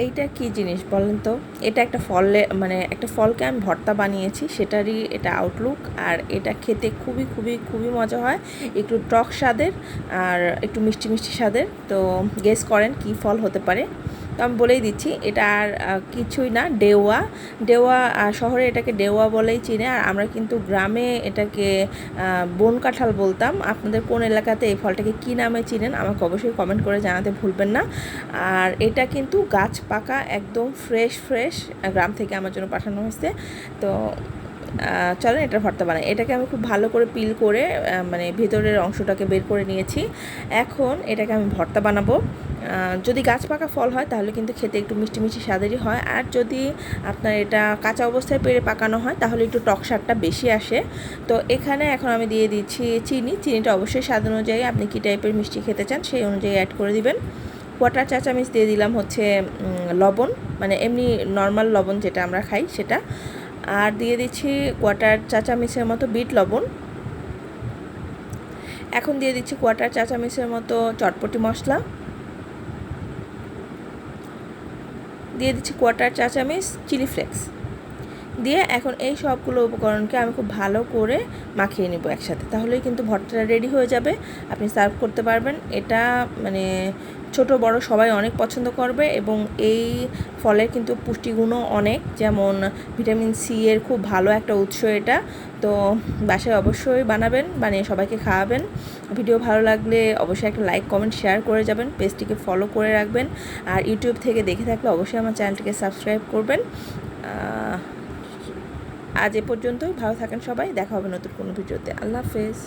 এইটা কি জিনিস বলেন তো? এটা একটা মানে একটা ফলকে আমি ভর্তা বানিয়েছি, সেটারই এটা আউটলুক। আর এটা খেতে খুবই খুবই খুবই মজা হয়, একটু টক স্বাদের আর একটু মিষ্টি মিষ্টি স্বাদের। তো গেস করেন কি ফল হতে পারে। তো আমি বলেই দিচ্ছি, এটা আর কিছুই না, ডেওয়া। ডেওয়া শহরে এটাকে ডেওয়া বলেই চিনে, আর আমরা কিন্তু গ্রামে এটাকে বন কাঁঠাল বলতাম। আপনাদের কোন এলাকাতে এই ফলটাকে কী নামে চিনেন আমাকে অবশ্যই কমেন্ট করে জানাতে ভুলবেন না। আর এটা কিন্তু গাছ পাকা একদম ফ্রেশ ফ্রেশ, গ্রাম থেকে আমার জন্য পাঠানো হয়েছে। তো চলেন এটার ভর্তা বানাই। এটাকে আমি খুব ভালো করে পিল করে মানে ভেতরের অংশটাকে বের করে নিয়েছি। এখন এটাকে আমি ভর্তা বানাবো। যদি গাছ পাকা ফল হয় তাহলে কিন্তু খেতে একটু মিষ্টি মিষ্টি স্বাদেরই হয়, আর যদি আপনার এটা কাঁচা অবস্থায় পেড়ে পাকানো হয় তাহলে একটু টক স্বাদটা বেশি আসে। তো এখানে এখন আমি দিয়ে দিচ্ছি চিনিটা অবশ্যই স্বাদ অনুযায়ী, আপনি কী টাইপের মিষ্টি খেতে চান সেই অনুযায়ী অ্যাড করে দিবেন। কোয়াটার চা চামচ দিয়ে দিলাম হচ্ছে লবণ, মানে এমনি নর্মাল লবণ যেটা আমরা খাই সেটা। আর দিয়ে দিচ্ছি কোয়াটার চা চামচের মতো বিট লবণ। এখন দিয়ে দিচ্ছি কোয়াটার চা চামচের মতো চটপটি মশলা। দিয়ে দিচ্ছি কোয়াটার চা চামচ চিলি ফ্লেক্স। দিয়ে এখন এই সবগুলো উপকরণকে আমি খুব ভালো করে মাখিয়ে নেব একসাথে, তাহলেই কিন্তু ভর্তাটা রেডি হয়ে যাবে, আপনি সার্ভ করতে পারবেন। এটা মানে ছোট বড় সবাই অনেক পছন্দ করবে, এবং এই ফলের কিন্তু পুষ্টিগুণও অনেক, যেমন ভিটামিন সি এর খুব ভালো একটা উৎস এটা। তো বাসায় অবশ্যই বানাবেন, বানিয়ে সবাইকে খাওয়াবেন। ভিডিও ভালো লাগলে অবশ্যই একটা লাইক কমেন্ট শেয়ার করে যাবেন, পেজটিকে ফলো করে রাখবেন, আর ইউটিউব থেকে দেখে থাকলে অবশ্যই আমার চ্যানেলটিকে সাবস্ক্রাইব করবেন। আজ এ পর্যন্তই, ভালো থাকেন সবাই, দেখা হবে নতুন কোনো ভিডিওতে। আল্লাহ হাফেজ।